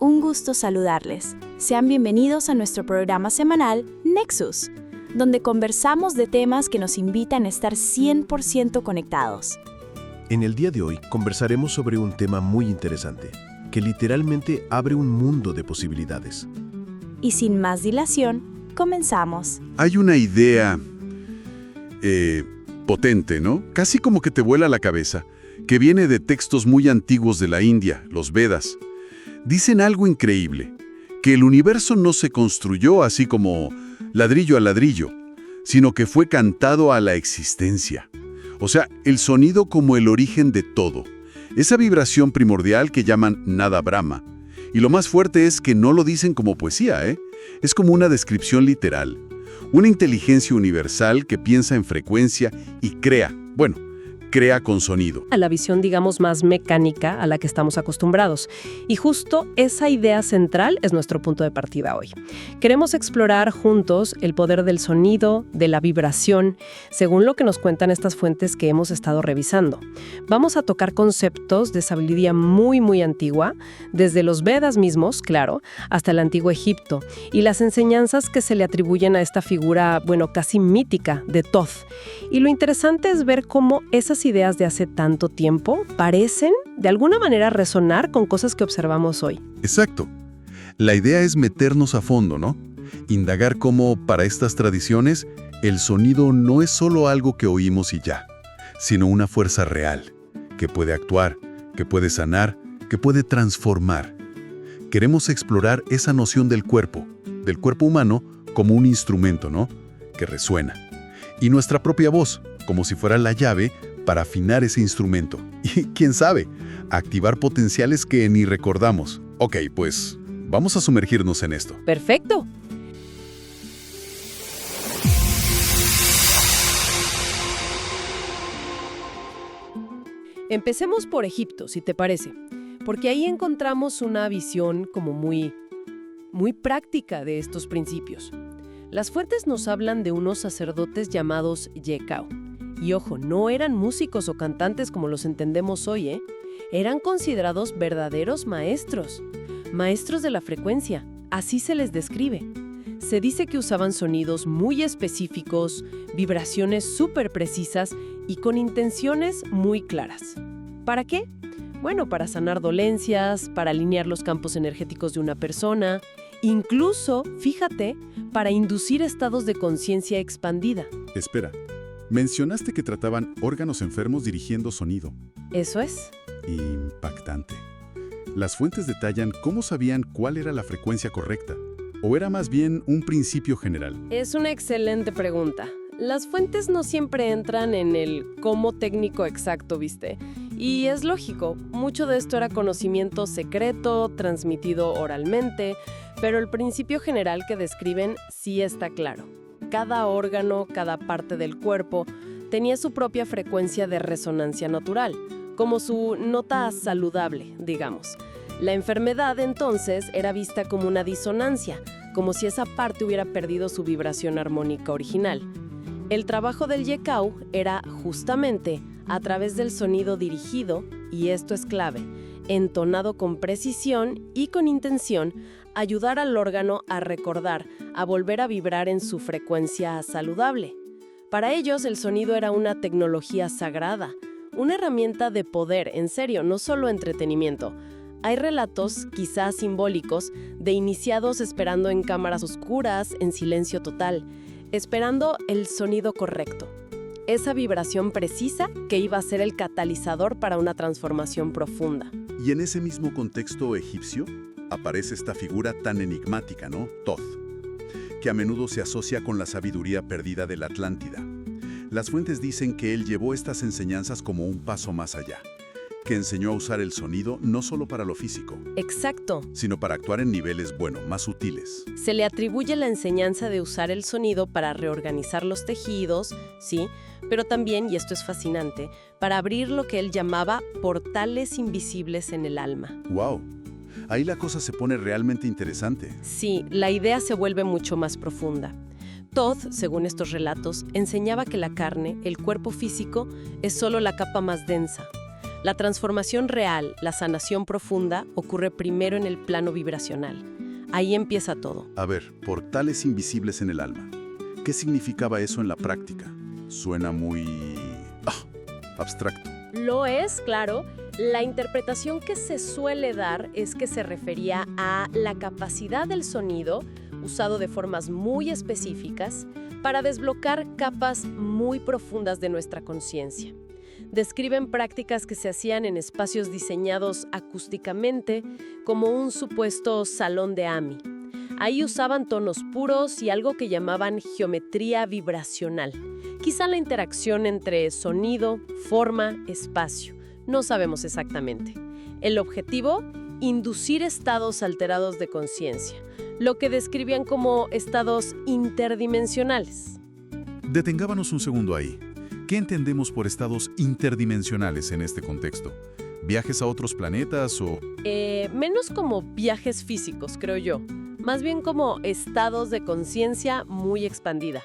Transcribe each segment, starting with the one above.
un gusto saludarles. Sean bienvenidos a nuestro programa semanal Nexus, donde conversamos de temas que nos invitan a estar 100% conectados. En el día de hoy conversaremos sobre un tema muy interesante, que literalmente abre un mundo de posibilidades. Y sin más dilación, comenzamos. Hay una idea potente, ¿no? Casi como que te vuela la cabeza, que viene de textos muy antiguos de la India, los Vedas. Dicen algo increíble, que el universo no se construyó así como ladrillo a ladrillo, sino que fue cantado a la existencia. O sea, el sonido como el origen de todo. Esa vibración primordial que llaman Nada Brahma. Y lo más fuerte es que no lo dicen como poesía, ¿eh? Es como una descripción literal. Una inteligencia universal que piensa en frecuencia y crea con sonido. A la visión, digamos, más mecánica a la que estamos acostumbrados. Y justo esa idea central es nuestro punto de partida hoy. Queremos explorar juntos el poder del sonido, de la vibración, según lo que nos cuentan estas fuentes que hemos estado revisando. Vamos a tocar conceptos de sabiduría muy, muy antigua, desde los Vedas mismos, claro, hasta el antiguo Egipto, y las enseñanzas que se le atribuyen a esta figura, casi mítica de Thoth. Y lo interesante es ver cómo esas ideas de hace tanto tiempo parecen, de alguna manera, resonar con cosas que observamos hoy. Exacto. La idea es meternos a fondo, ¿no? Indagar cómo, para estas tradiciones, el sonido no es solo algo que oímos y ya, sino una fuerza real, que puede actuar, que puede sanar, que puede transformar. Queremos explorar esa noción del cuerpo humano, como un instrumento, ¿no? Que resuena. Y nuestra propia voz, como si fuera la llave para afinar ese instrumento. Y, quién sabe, activar potenciales que ni recordamos. Ok, pues, vamos a sumergirnos en esto. ¡Perfecto! Empecemos por Egipto, si te parece, porque ahí encontramos una visión como muy práctica de estos principios. Las fuentes nos hablan de unos sacerdotes llamados Yekau. Y ojo, no eran músicos o cantantes como los entendemos hoy, ¿eh? Eran considerados verdaderos maestros de la frecuencia, así se les describe. Se dice que usaban sonidos muy específicos, vibraciones súper precisas y con intenciones muy claras. ¿Para qué? Bueno, para sanar dolencias, para alinear los campos energéticos de una persona, incluso, fíjate, para inducir estados de conciencia expandida. Espera, mencionaste que trataban órganos enfermos dirigiendo sonido. Eso es. Impactante. Las fuentes detallan cómo sabían cuál era la frecuencia correcta, o era más bien un principio general. Es una excelente pregunta. Las fuentes no siempre entran en el cómo técnico exacto, ¿viste? Y es lógico, mucho de esto era conocimiento secreto, transmitido oralmente, pero el principio general que describen sí está claro. Cada órgano, cada parte del cuerpo, tenía su propia frecuencia de resonancia natural, como su nota saludable, digamos. La enfermedad, entonces, era vista como una disonancia, como si esa parte hubiera perdido su vibración armónica original. El trabajo del Yekau era, justamente, a través del sonido dirigido, y esto es clave, entonado con precisión y con intención, ayudar al órgano a recordar, a volver a vibrar en su frecuencia saludable. Para ellos, el sonido era una tecnología sagrada, una herramienta de poder, en serio, no solo entretenimiento. Hay relatos, quizás simbólicos, de iniciados esperando en cámaras oscuras, en silencio total, esperando el sonido correcto. Esa vibración precisa que iba a ser el catalizador para una transformación profunda. Y en ese mismo contexto egipcio, aparece esta figura tan enigmática, ¿no? Thoth, que a menudo se asocia con la sabiduría perdida de la Atlántida. Las fuentes dicen que él llevó estas enseñanzas como un paso más allá, que enseñó a usar el sonido no solo para lo físico. Exacto. Sino para actuar en niveles, más sutiles. Se le atribuye la enseñanza de usar el sonido para reorganizar los tejidos, sí, pero también, y esto es fascinante, para abrir lo que él llamaba portales invisibles en el alma. ¡Wow! Ahí la cosa se pone realmente interesante. Sí, la idea se vuelve mucho más profunda. Thoth, según estos relatos, enseñaba que la carne, el cuerpo físico, es solo la capa más densa. La transformación real, la sanación profunda, ocurre primero en el plano vibracional. Ahí empieza todo. A ver, portales invisibles en el alma. ¿Qué significaba eso en la práctica? Suena muy... abstracto. Lo es, claro. La interpretación que se suele dar es que se refería a la capacidad del sonido, usado de formas muy específicas, para desbloquear capas muy profundas de nuestra conciencia. Describen prácticas que se hacían en espacios diseñados acústicamente, como un supuesto salón de Ami. Ahí usaban tonos puros y algo que llamaban geometría vibracional. Quizá la interacción entre sonido, forma, espacio. No sabemos exactamente. El objetivo, inducir estados alterados de conciencia, lo que describían como estados interdimensionales. Detengámonos un segundo ahí. ¿Qué entendemos por estados interdimensionales en este contexto? ¿Viajes a otros planetas o...? Menos como viajes físicos, creo yo. Más bien como estados de conciencia muy expandida,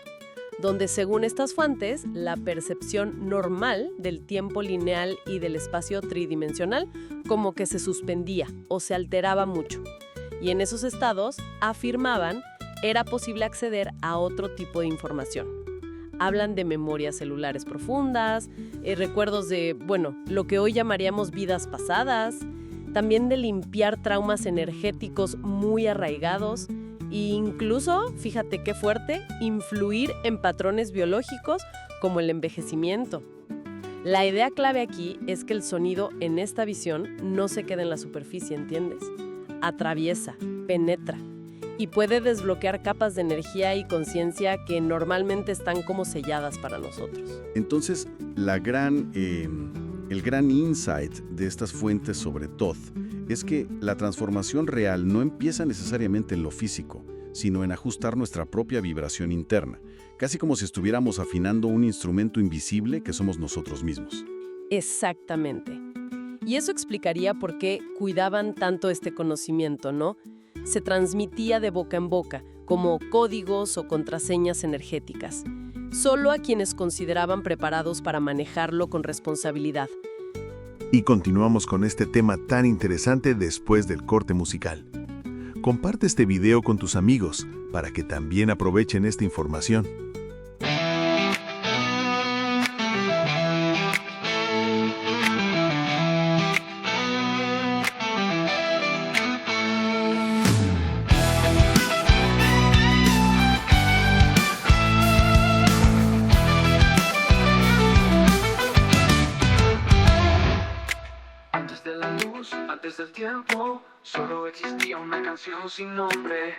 donde según estas fuentes, la percepción normal del tiempo lineal y del espacio tridimensional como que se suspendía o se alteraba mucho. Y en esos estados, afirmaban, era posible acceder a otro tipo de información. Hablan de memorias celulares profundas, recuerdos de, lo que hoy llamaríamos vidas pasadas, también de limpiar traumas energéticos muy arraigados e incluso, fíjate qué fuerte, influir en patrones biológicos como el envejecimiento. La idea clave aquí es que el sonido en esta visión no se queda en la superficie, ¿entiendes? Atraviesa, penetra y puede desbloquear capas de energía y conciencia que normalmente están como selladas para nosotros. Entonces, el gran insight de estas fuentes sobre Thoth es que la transformación real no empieza necesariamente en lo físico, sino en ajustar nuestra propia vibración interna, casi como si estuviéramos afinando un instrumento invisible que somos nosotros mismos. Exactamente. Y eso explicaría por qué cuidaban tanto este conocimiento, ¿no? Se transmitía de boca en boca, como códigos o contraseñas energéticas, solo a quienes consideraban preparados para manejarlo con responsabilidad. Y continuamos con este tema tan interesante después del corte musical. Comparte este video con tus amigos para que también aprovechen esta información. Antes del tiempo, solo existía una canción sin nombre,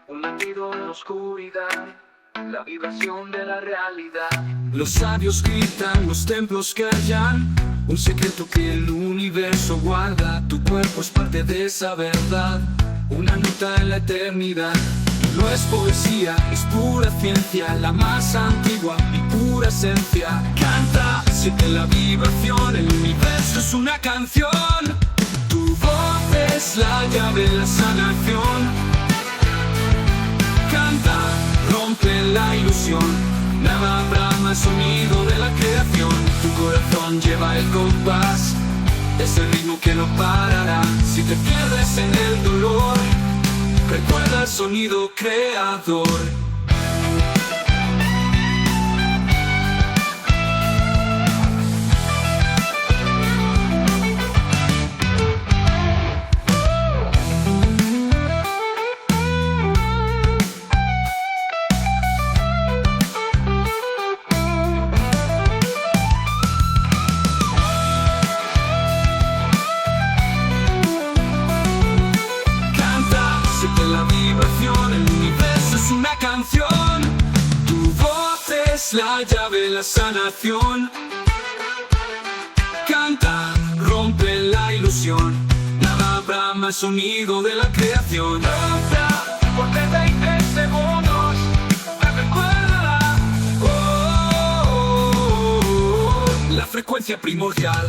un latido en la oscuridad, la vibración de la realidad. Los sabios gritan, los templos callan, un secreto que el universo guarda. Tu cuerpo es parte de esa verdad, una nota en la eternidad. No es poesía, es pura ciencia, la más antigua y pura esencia. Canta, siente la vibración, el universo es una canción. Tu voz es la llave de la sanación. Canta, rompe la ilusión. Nada brama el sonido de la creación. Tu corazón lleva el compás, es el ritmo que no parará. Si te pierdes en el dolor, recuerda el sonido creador. La llave de la sanación. Canta, rompe la ilusión. Nada brama el sonido de la creación. Canta por 20 segundos. Recuerda, la frecuencia primordial.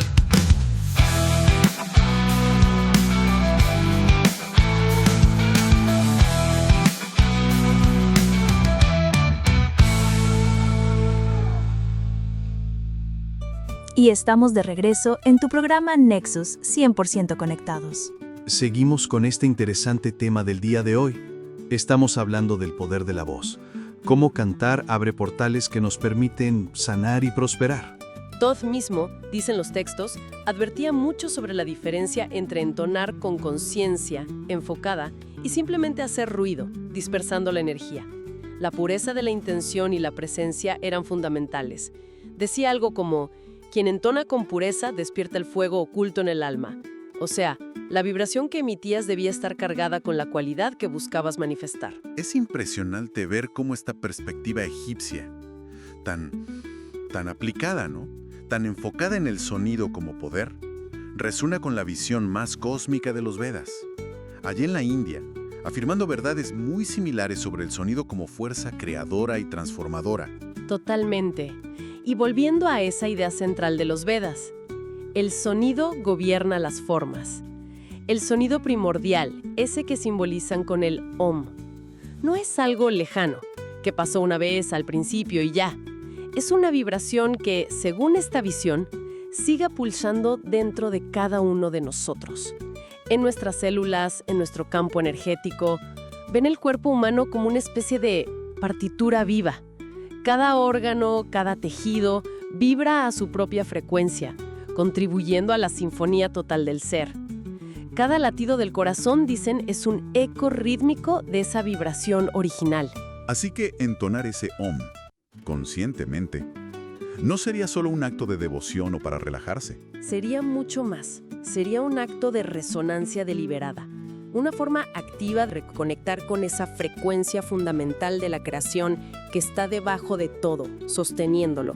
Y estamos de regreso en tu programa Nexus 100% Conectados. Seguimos con este interesante tema del día de hoy. Estamos hablando del poder de la voz. Cómo cantar abre portales que nos permiten sanar y prosperar. Todd mismo, dicen los textos, advertía mucho sobre la diferencia entre entonar con conciencia, enfocada, y simplemente hacer ruido, dispersando la energía. La pureza de la intención y la presencia eran fundamentales. Decía algo como, quien entona con pureza despierta el fuego oculto en el alma. O sea, la vibración que emitías debía estar cargada con la cualidad que buscabas manifestar. Es impresionante ver cómo esta perspectiva egipcia, tan aplicada, ¿no? Tan enfocada en el sonido como poder, resuena con la visión más cósmica de los Vedas. Allí en la India, afirmando verdades muy similares sobre el sonido como fuerza creadora y transformadora. Totalmente. Y volviendo a esa idea central de los Vedas, el sonido gobierna las formas. El sonido primordial, ese que simbolizan con el Om, no es algo lejano, que pasó una vez al principio y ya. Es una vibración que, según esta visión, siga pulsando dentro de cada uno de nosotros. En nuestras células, en nuestro campo energético, ven el cuerpo humano como una especie de partitura viva. Cada órgano, cada tejido, vibra a su propia frecuencia, contribuyendo a la sinfonía total del ser. Cada latido del corazón, dicen, es un eco rítmico de esa vibración original. Así que entonar ese Om, conscientemente, no sería solo un acto de devoción o para relajarse. Sería mucho más. Sería un acto de resonancia deliberada. Una forma activa de reconectar con esa frecuencia fundamental de la creación que está debajo de todo, sosteniéndolo.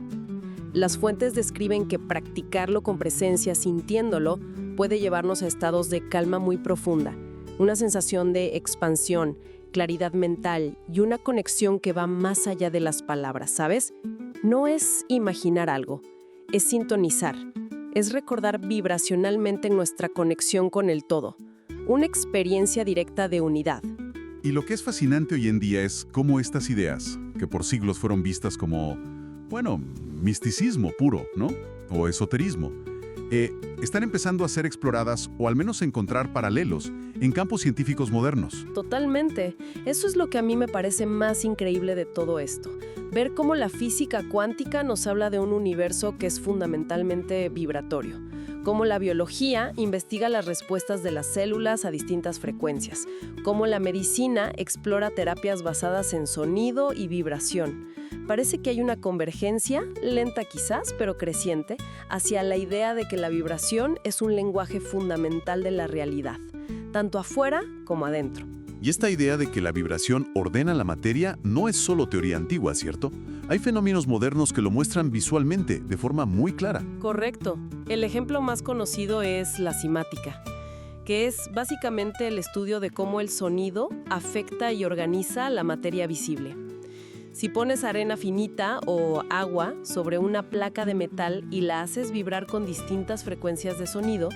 Las fuentes describen que practicarlo con presencia, sintiéndolo, puede llevarnos a estados de calma muy profunda, una sensación de expansión, claridad mental y una conexión que va más allá de las palabras, ¿sabes? No es imaginar algo, es sintonizar, es recordar vibracionalmente nuestra conexión con el todo, una experiencia directa de unidad. Y lo que es fascinante hoy en día es cómo estas ideas, que por siglos fueron vistas como, misticismo puro, ¿no? O esoterismo, están empezando a ser exploradas o al menos encontrar paralelos en campos científicos modernos. Totalmente. Eso es lo que a mí me parece más increíble de todo esto. Ver cómo la física cuántica nos habla de un universo que es fundamentalmente vibratorio. Cómo la biología investiga las respuestas de las células a distintas frecuencias. Cómo la medicina explora terapias basadas en sonido y vibración. Parece que hay una convergencia, lenta quizás, pero creciente, hacia la idea de que la vibración es un lenguaje fundamental de la realidad, tanto afuera como adentro. Y esta idea de que la vibración ordena la materia no es solo teoría antigua, ¿cierto? Hay fenómenos modernos que lo muestran visualmente, de forma muy clara. Correcto. El ejemplo más conocido es la cimática, que es básicamente el estudio de cómo el sonido afecta y organiza la materia visible. Si pones arena finita o agua sobre una placa de metal y la haces vibrar con distintas frecuencias de sonido,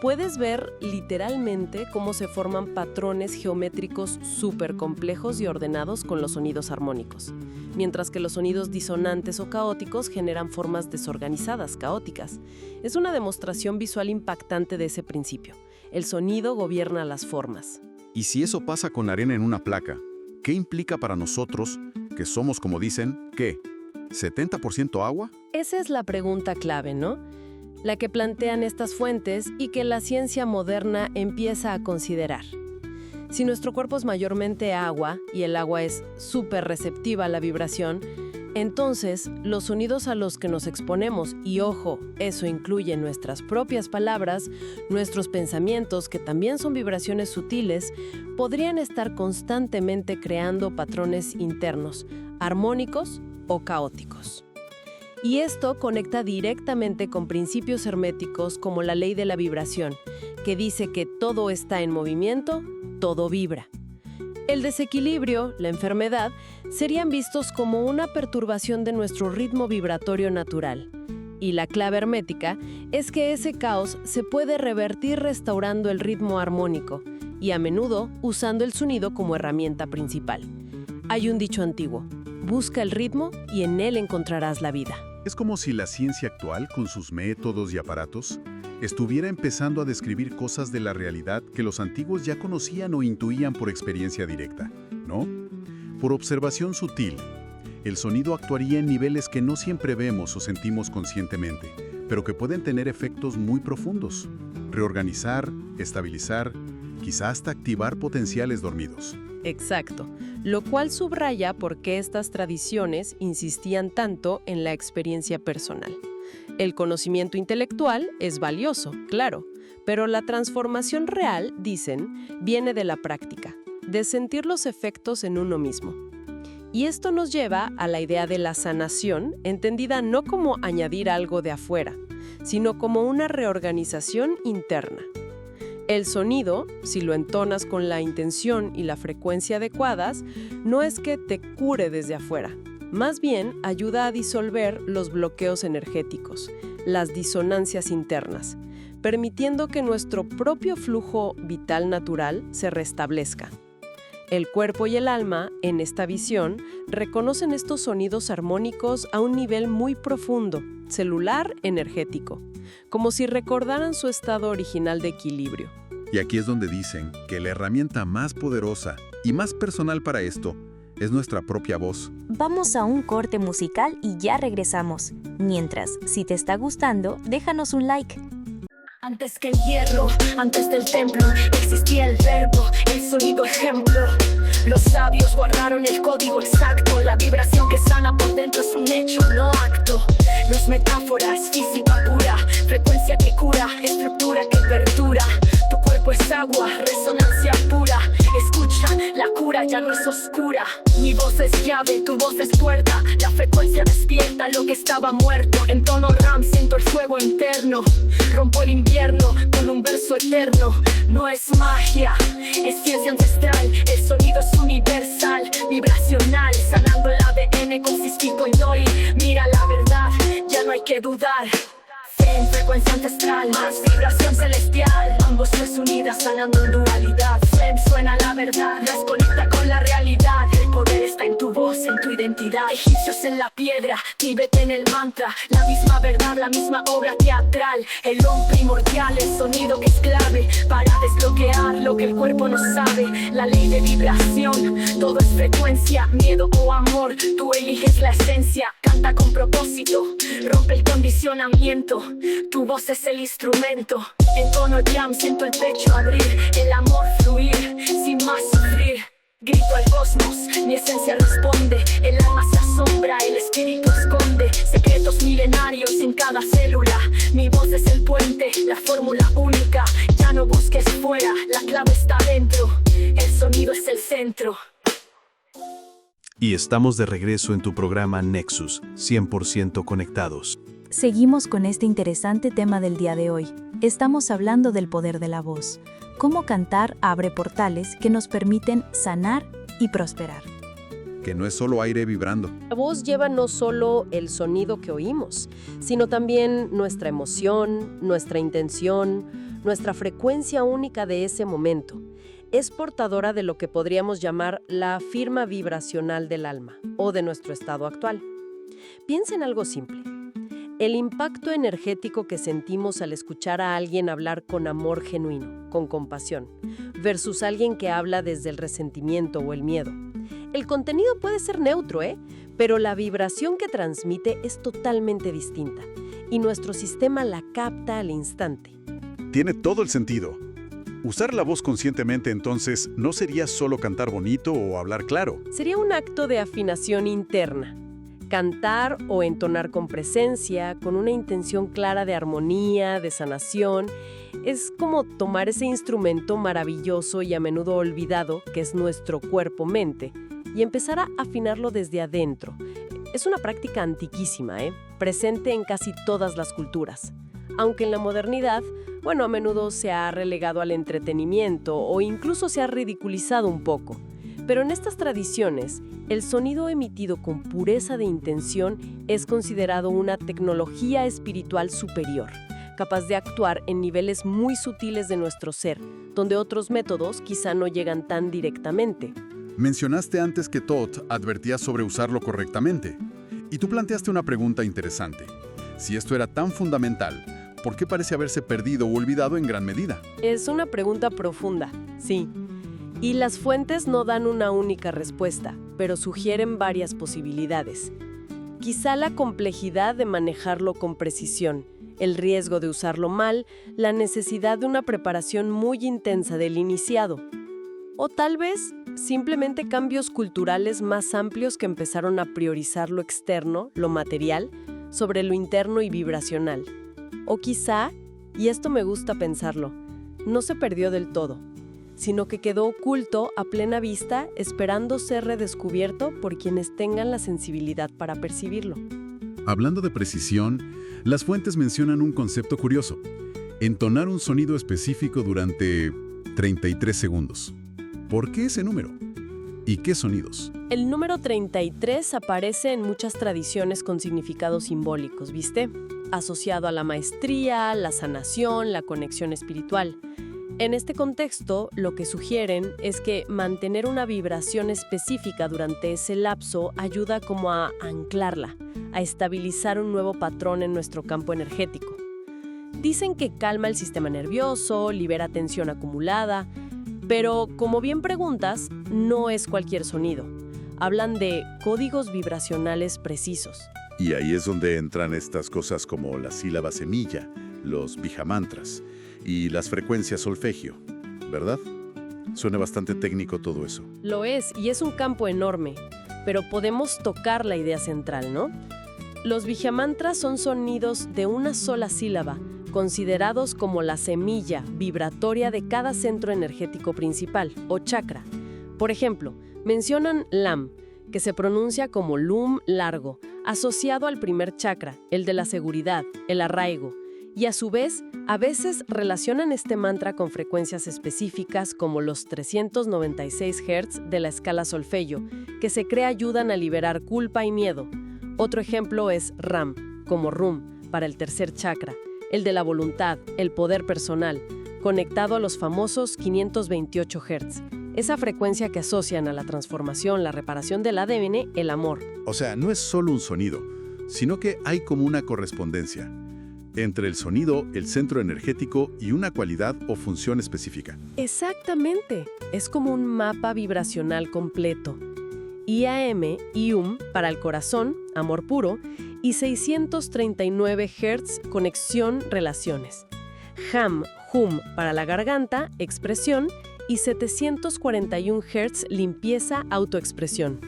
puedes ver literalmente cómo se forman patrones geométricos súper complejos y ordenados con los sonidos armónicos, mientras que los sonidos disonantes o caóticos generan formas desorganizadas, caóticas. Es una demostración visual impactante de ese principio. El sonido gobierna las formas. Y si eso pasa con arena en una placa, ¿qué implica para nosotros, que somos, como dicen, ¿qué? ¿70% agua? Esa es la pregunta clave, ¿no? La que plantean estas fuentes y que la ciencia moderna empieza a considerar. Si nuestro cuerpo es mayormente agua y el agua es súper receptiva a la vibración, entonces los sonidos a los que nos exponemos, y ojo, eso incluye nuestras propias palabras, nuestros pensamientos, que también son vibraciones sutiles, podrían estar constantemente creando patrones internos, armónicos o caóticos. Y esto conecta directamente con principios herméticos como la ley de la vibración, que dice que todo está en movimiento, todo vibra. El desequilibrio, la enfermedad, serían vistos como una perturbación de nuestro ritmo vibratorio natural. Y la clave hermética es que ese caos se puede revertir restaurando el ritmo armónico y a menudo usando el sonido como herramienta principal. Hay un dicho antiguo: busca el ritmo y en él encontrarás la vida. Es como si la ciencia actual, con sus métodos y aparatos, estuviera empezando a describir cosas de la realidad que los antiguos ya conocían o intuían por experiencia directa, ¿no? Por observación sutil, el sonido actuaría en niveles que no siempre vemos o sentimos conscientemente, pero que pueden tener efectos muy profundos. Reorganizar, estabilizar, quizá hasta activar potenciales dormidos. Exacto, lo cual subraya por qué estas tradiciones insistían tanto en la experiencia personal. El conocimiento intelectual es valioso, claro, pero la transformación real, dicen, viene de la práctica, de sentir los efectos en uno mismo. Y esto nos lleva a la idea de la sanación, entendida no como añadir algo de afuera, sino como una reorganización interna. El sonido, si lo entonas con la intención y la frecuencia adecuadas, no es que te cure desde afuera. Más bien, ayuda a disolver los bloqueos energéticos, las disonancias internas, permitiendo que nuestro propio flujo vital natural se restablezca. El cuerpo y el alma, en esta visión, reconocen estos sonidos armónicos a un nivel muy profundo, celular, energético, como si recordaran su estado original de equilibrio. Y aquí es donde dicen que la herramienta más poderosa y más personal para esto es nuestra propia voz. Vamos a un corte musical y ya regresamos. Mientras, si te está gustando, déjanos un like. Antes que el hierro, antes del templo, existía el verbo, el sonido ejemplo. Los sabios guardaron el código exacto, la vibración que sana por dentro es un hecho, no acto. No es metáfora, es física pura, frecuencia que cura, estructura que perdura. Tu cuerpo es agua, resonancia pura. Escucha, la cura ya no es oscura. Mi voz es llave, tu voz es puerta. La frecuencia despierta lo que estaba muerto. En tono RAM siento el fuego interno. Rompo el invierno con un verso eterno. No es magia, es ciencia ancestral. El sonido es universal, vibracional, sanando el ADN con cisquito y Nori. Mira la verdad, ya no hay que dudar. En frecuencia ancestral, más vibración celestial. Ambos tres unidas sanando en dualidad. Flem suena la verdad, desconecta con la realidad. El poder está en tu voz, en tu identidad. Egipcios en la piedra, Tíbet en el mantra. La misma verdad, la misma obra teatral. El on primordial, el sonido que es clave para desbloquear lo que el cuerpo no sabe. La ley de vibración, todo es frecuencia. Miedo o amor, tú eliges la esencia. Canta con propósito, rompe el condicionamiento. Tu voz es el instrumento. En tono jam siento el pecho abrir, el amor fluir, sin más sufrir. Grito al cosmos, mi esencia responde. El alma se asombra, el espíritu esconde secretos milenarios en cada célula. Mi voz es el puente, la fórmula única. Ya no busques fuera, la clave está dentro. El sonido es el centro. Y estamos de regreso en tu programa Nexus, 100% conectados. Seguimos con este interesante tema del día de hoy. Estamos hablando del poder de la voz. Cómo cantar abre portales que nos permiten sanar y prosperar. Que no es solo aire vibrando. La voz lleva no solo el sonido que oímos, sino también nuestra emoción, nuestra intención, nuestra frecuencia única de ese momento. Es portadora de lo que podríamos llamar la firma vibracional del alma o de nuestro estado actual. Piensa en algo simple. El impacto energético que sentimos al escuchar a alguien hablar con amor genuino, con compasión, versus alguien que habla desde el resentimiento o el miedo. El contenido puede ser neutro, pero la vibración que transmite es totalmente distinta y nuestro sistema la capta al instante. Tiene todo el sentido. Usar la voz conscientemente, entonces, no sería solo cantar bonito o hablar claro. Sería un acto de afinación interna. Cantar o entonar con presencia, con una intención clara de armonía, de sanación, es como tomar ese instrumento maravilloso y a menudo olvidado, que es nuestro cuerpo-mente, y empezar a afinarlo desde adentro. Es una práctica antiquísima, presente en casi todas las culturas. Aunque en la modernidad, a menudo se ha relegado al entretenimiento o incluso se ha ridiculizado un poco. Pero en estas tradiciones, el sonido emitido con pureza de intención es considerado una tecnología espiritual superior, capaz de actuar en niveles muy sutiles de nuestro ser, donde otros métodos quizá no llegan tan directamente. Mencionaste antes que Todd advertía sobre usarlo correctamente. Y tú planteaste una pregunta interesante. Si esto era tan fundamental, ¿por qué parece haberse perdido o olvidado en gran medida? Es una pregunta profunda, sí. Y las fuentes no dan una única respuesta, pero sugieren varias posibilidades. Quizá la complejidad de manejarlo con precisión, el riesgo de usarlo mal, la necesidad de una preparación muy intensa del iniciado. O tal vez simplemente cambios culturales más amplios que empezaron a priorizar lo externo, lo material, sobre lo interno y vibracional. O quizá, y esto me gusta pensarlo, no se perdió del todo, sino que quedó oculto a plena vista esperando ser redescubierto por quienes tengan la sensibilidad para percibirlo. Hablando de precisión, las fuentes mencionan un concepto curioso: entonar un sonido específico durante 33 segundos. ¿Por qué ese número? ¿Y qué sonidos? El número 33 aparece en muchas tradiciones con significados simbólicos, ¿viste? Asociado a la maestría, la sanación, la conexión espiritual. En este contexto, lo que sugieren es que mantener una vibración específica durante ese lapso ayuda como a anclarla, a estabilizar un nuevo patrón en nuestro campo energético. Dicen que calma el sistema nervioso, libera tensión acumulada, pero como bien preguntas, no es cualquier sonido. Hablan de códigos vibracionales precisos. Y ahí es donde entran estas cosas como la sílaba semilla, los bijamantras y las frecuencias solfegio, ¿verdad? Suena bastante técnico todo eso. Lo es, y es un campo enorme, pero podemos tocar la idea central, ¿no? Los bijamantras son sonidos de una sola sílaba, considerados como la semilla vibratoria de cada centro energético principal, o chakra. Por ejemplo, mencionan LAM, que se pronuncia como LUM largo, asociado al primer chakra, el de la seguridad, el arraigo, y a su vez, a veces relacionan este mantra con frecuencias específicas como los 396 Hz de la escala solfegio, que se cree ayudan a liberar culpa y miedo. Otro ejemplo es RAM, como RUM, para el tercer chakra, el de la voluntad, el poder personal, conectado a los famosos 528 Hz, esa frecuencia que asocian a la transformación, la reparación del ADN, el amor. O sea, no es solo un sonido, sino que hay como una correspondencia entre el sonido, el centro energético y una cualidad o función específica. Exactamente, es como un mapa vibracional completo. IAM, IUM, para el corazón, amor puro, y 639 Hz, conexión, relaciones. HAM, HUM, para la garganta, expresión, y 741 Hz, limpieza, autoexpresión.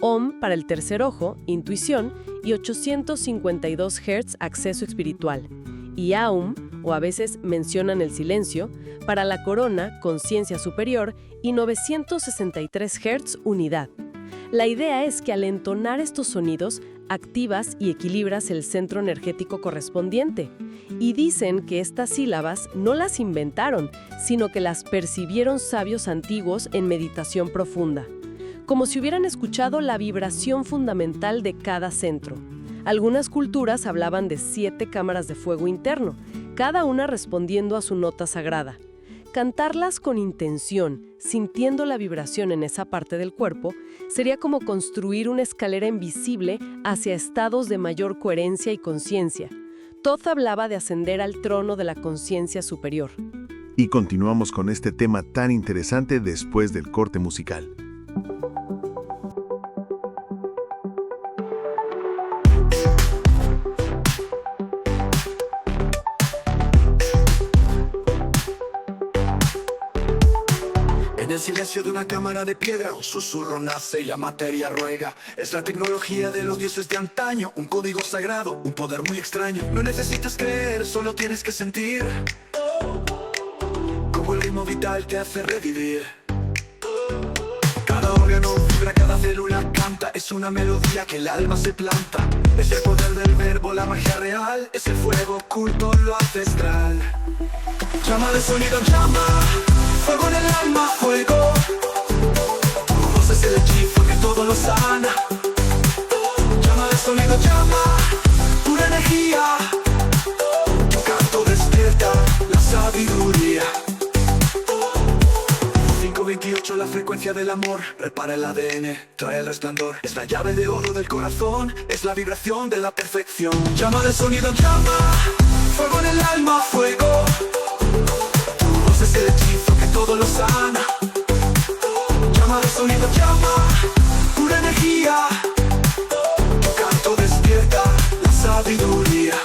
OM, para el tercer ojo, intuición, y 852 Hz, acceso espiritual. Y AUM, o a veces mencionan el silencio, para la corona, conciencia superior, y 963 Hz, unidad. La idea es que al entonar estos sonidos, activas y equilibras el centro energético correspondiente. Y dicen que estas sílabas no las inventaron, sino que las percibieron sabios antiguos en meditación profunda, como si hubieran escuchado la vibración fundamental de cada centro. Algunas culturas hablaban de 7 cámaras de fuego interno, cada una respondiendo a su nota sagrada. Cantarlas con intención, sintiendo la vibración en esa parte del cuerpo, sería como construir una escalera invisible hacia estados de mayor coherencia y conciencia. Toth hablaba de ascender al trono de la conciencia superior. Y continuamos con este tema tan interesante después del corte musical. En el silencio de una cámara de piedra, un susurro nace y la materia ruega. Es la tecnología de los dioses de antaño, un código sagrado, un poder muy extraño. No necesitas creer, solo tienes que sentir cómo el ritmo vital te hace revivir. Cada órgano vibra, cada célula canta, es una melodía que el alma se planta. Es el poder del verbo, la magia real, es el fuego oculto, lo ancestral. Llama de sonido, llama, fuego en el alma, fuego. Tu voz es el hechizo que todo lo sana. Llama de sonido, llama, pura energía. Tu canto despierta la sabiduría. 528, la frecuencia frecuencia del amor, repara el ADN, trae el resplandor. Es la llave de oro del corazón, es la vibración de la perfección. Llama de sonido, llama, fuego en el alma, fuego. Tu voz es el hechizo que todo lo sana. Llama de sonido, llama, pura energía. Tu canto despierta la sabiduría.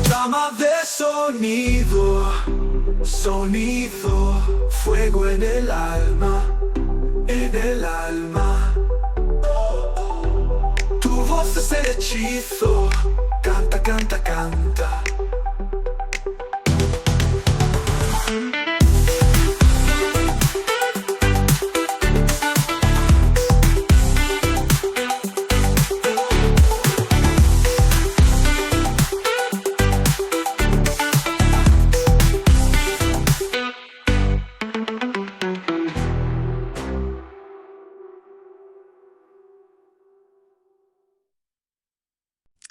Llama de sonido, sonido, fuego en el alma, en el alma. Tu voz es el hechizo, canta, canta, canta.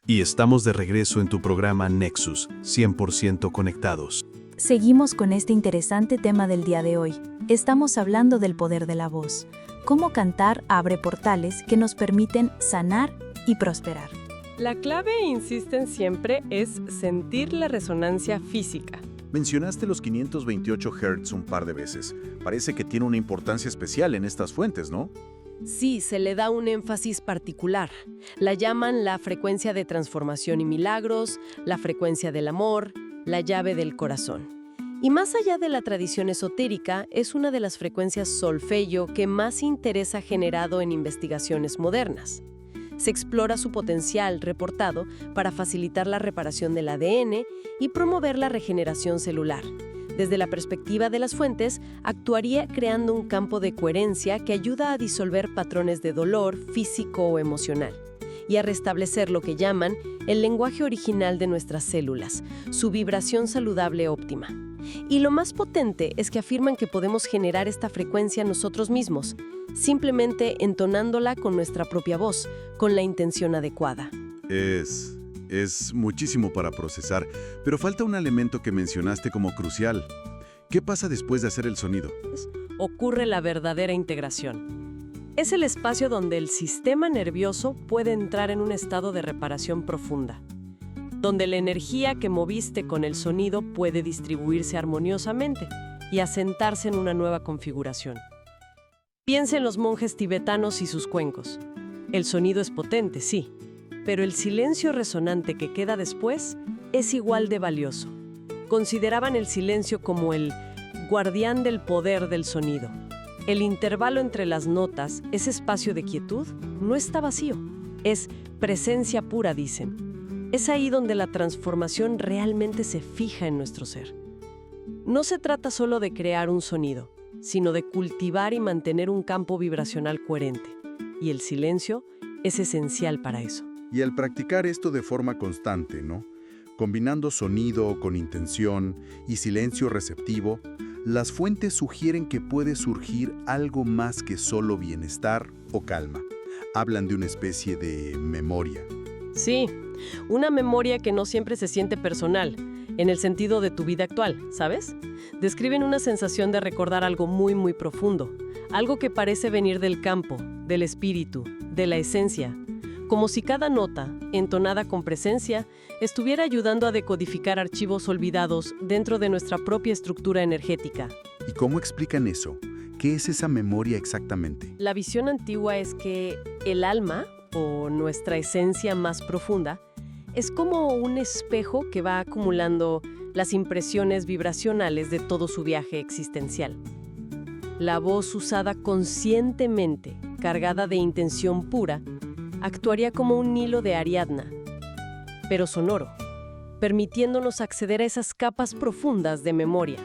Y estamos de regreso en tu programa Nexus, 100% conectados. Seguimos con este interesante tema del día de hoy. Estamos hablando del poder de la voz. Cómo cantar abre portales que nos permiten sanar y prosperar. La clave, insisten siempre, es sentir la resonancia física. Mencionaste los 528 Hz un par de veces. Parece que tiene una importancia especial en estas fuentes, ¿no? Sí, se le da un énfasis particular. La llaman la frecuencia de transformación y milagros, la frecuencia del amor, la llave del corazón. Y más allá de la tradición esotérica, es una de las frecuencias solfeggio que más interés ha generado en investigaciones modernas. Se explora su potencial reportado para facilitar la reparación del ADN y promover la regeneración celular. Desde la perspectiva de las fuentes, actuaría creando un campo de coherencia que ayuda a disolver patrones de dolor físico o emocional y a restablecer lo que llaman el lenguaje original de nuestras células, su vibración saludable óptima. Y lo más potente es que afirman que podemos generar esta frecuencia nosotros mismos, simplemente entonándola con nuestra propia voz, con la intención adecuada. Es muchísimo para procesar, pero falta un elemento que mencionaste como crucial. ¿Qué pasa después de hacer el sonido? Ocurre la verdadera integración. Es el espacio donde el sistema nervioso puede entrar en un estado de reparación profunda, donde la energía que moviste con el sonido puede distribuirse armoniosamente y asentarse en una nueva configuración. Piensa en los monjes tibetanos y sus cuencos. El sonido es potente, sí, pero el silencio resonante que queda después es igual de valioso. Consideraban el silencio como el guardián del poder del sonido. El intervalo entre las notas, ese espacio de quietud, no está vacío. Es presencia pura, dicen. Es ahí donde la transformación realmente se fija en nuestro ser. No se trata solo de crear un sonido, sino de cultivar y mantener un campo vibracional coherente. Y el silencio es esencial para eso. Y al practicar esto de forma constante, ¿no? Combinando sonido con intención y silencio receptivo, las fuentes sugieren que puede surgir algo más que solo bienestar o calma. Hablan de una especie de memoria. Sí, una memoria que no siempre se siente personal, en el sentido de tu vida actual, ¿sabes? Describen una sensación de recordar algo muy, muy profundo, algo que parece venir del campo, del espíritu, de la esencia, como si cada nota, entonada con presencia, estuviera ayudando a decodificar archivos olvidados dentro de nuestra propia estructura energética. ¿Y cómo explican eso? ¿Qué es esa memoria exactamente? La visión antigua es que el alma, o nuestra esencia más profunda, es como un espejo que va acumulando las impresiones vibracionales de todo su viaje existencial. La voz usada conscientemente, cargada de intención pura, actuaría como un hilo de Ariadna, pero sonoro, permitiéndonos acceder a esas capas profundas de memoria,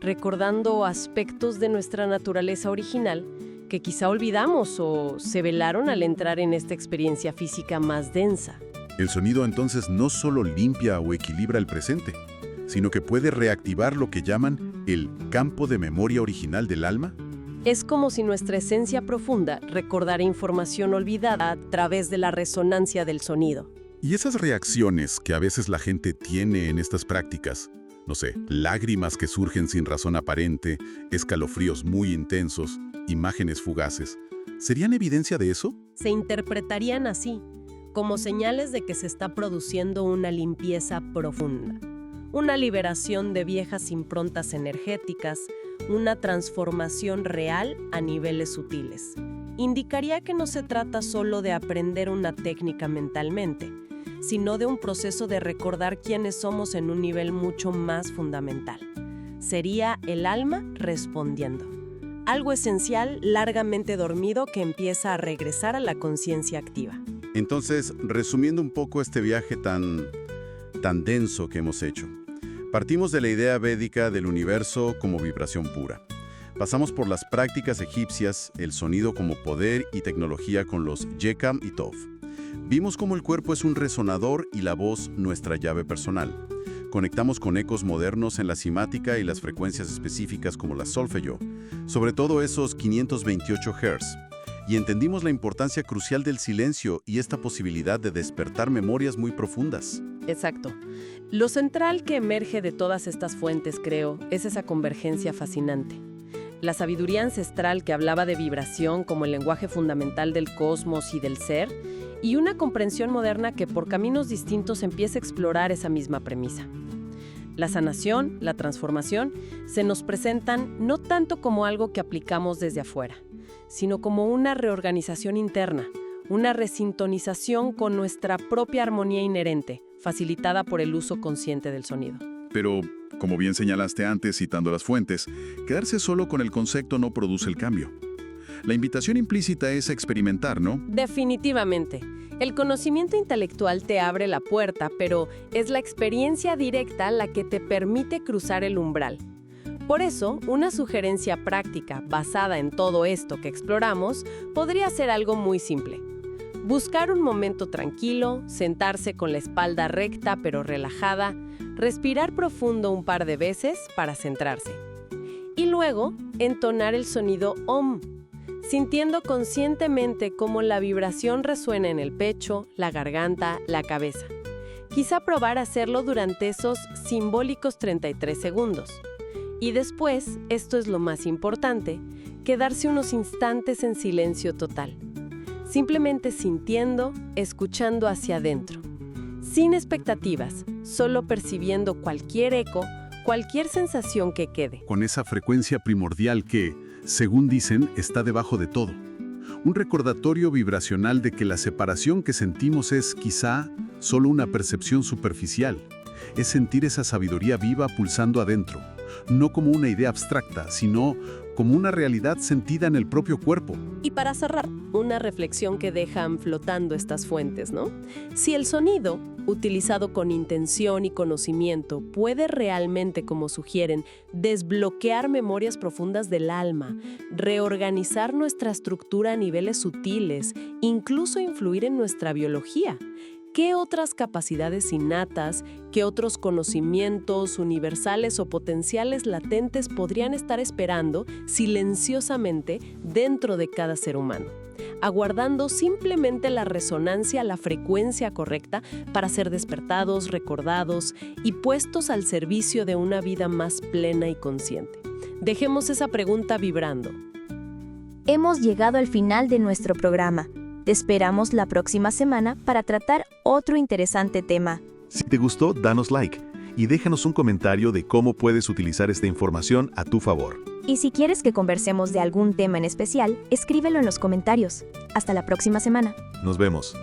recordando aspectos de nuestra naturaleza original que quizá olvidamos o se velaron al entrar en esta experiencia física más densa. El sonido entonces no solo limpia o equilibra el presente, sino que puede reactivar lo que llaman el campo de memoria original del alma. Es como si nuestra esencia profunda recordara información olvidada a través de la resonancia del sonido. Y esas reacciones que a veces la gente tiene en estas prácticas, no sé, lágrimas que surgen sin razón aparente, escalofríos muy intensos, imágenes fugaces, ¿serían evidencia de eso? Se interpretarían así, como señales de que se está produciendo una limpieza profunda, una liberación de viejas improntas energéticas, una transformación real a niveles sutiles. Indicaría que no se trata solo de aprender una técnica mentalmente, sino de un proceso de recordar quiénes somos en un nivel mucho más fundamental. Sería el alma respondiendo. Algo esencial largamente dormido que empieza a regresar a la conciencia activa. Entonces, resumiendo un poco este viaje tan denso que hemos hecho, partimos de la idea védica del universo como vibración pura. Pasamos por las prácticas egipcias, el sonido como poder y tecnología con los Yekam y Tov. Vimos cómo el cuerpo es un resonador y la voz nuestra llave personal. Conectamos con ecos modernos en la cimática y las frecuencias específicas como la solfeo, sobre todo esos 528 Hz. Y entendimos la importancia crucial del silencio y esta posibilidad de despertar memorias muy profundas. Exacto. Lo central que emerge de todas estas fuentes, creo, es esa convergencia fascinante. La sabiduría ancestral que hablaba de vibración como el lenguaje fundamental del cosmos y del ser, y una comprensión moderna que por caminos distintos empieza a explorar esa misma premisa. La sanación, la transformación, se nos presentan no tanto como algo que aplicamos desde afuera, sino como una reorganización interna, una resintonización con nuestra propia armonía inherente, facilitada por el uso consciente del sonido. Pero, como bien señalaste antes citando las fuentes, quedarse solo con el concepto no produce el cambio. La invitación implícita es a experimentar, ¿no? Definitivamente. El conocimiento intelectual te abre la puerta, pero es la experiencia directa la que te permite cruzar el umbral. Por eso, una sugerencia práctica basada en todo esto que exploramos podría ser algo muy simple. Buscar un momento tranquilo, sentarse con la espalda recta pero relajada, respirar profundo un par de veces para centrarse. Y luego, entonar el sonido OM, sintiendo conscientemente cómo la vibración resuena en el pecho, la garganta, la cabeza. Quizá probar hacerlo durante esos simbólicos 33 segundos. Y después, esto es lo más importante, quedarse unos instantes en silencio total. Simplemente sintiendo, escuchando hacia adentro. Sin expectativas, solo percibiendo cualquier eco, cualquier sensación que quede. Con esa frecuencia primordial que, según dicen, está debajo de todo. Un recordatorio vibracional de que la separación que sentimos es, quizá, solo una percepción superficial. Es sentir esa sabiduría viva pulsando adentro, no como una idea abstracta, sino como una realidad sentida en el propio cuerpo. Y para cerrar, una reflexión que dejan flotando estas fuentes, ¿no? Si el sonido, utilizado con intención y conocimiento, puede realmente, como sugieren, desbloquear memorias profundas del alma, reorganizar nuestra estructura a niveles sutiles, incluso influir en nuestra biología, ¿qué otras capacidades innatas, qué otros conocimientos universales o potenciales latentes podrían estar esperando silenciosamente dentro de cada ser humano, aguardando simplemente la resonancia a la frecuencia correcta para ser despertados, recordados y puestos al servicio de una vida más plena y consciente? Dejemos esa pregunta vibrando. Hemos llegado al final de nuestro programa. Te esperamos la próxima semana para tratar otro interesante tema. Si te gustó, danos like y déjanos un comentario de cómo puedes utilizar esta información a tu favor. Y si quieres que conversemos de algún tema en especial, escríbelo en los comentarios. Hasta la próxima semana. Nos vemos.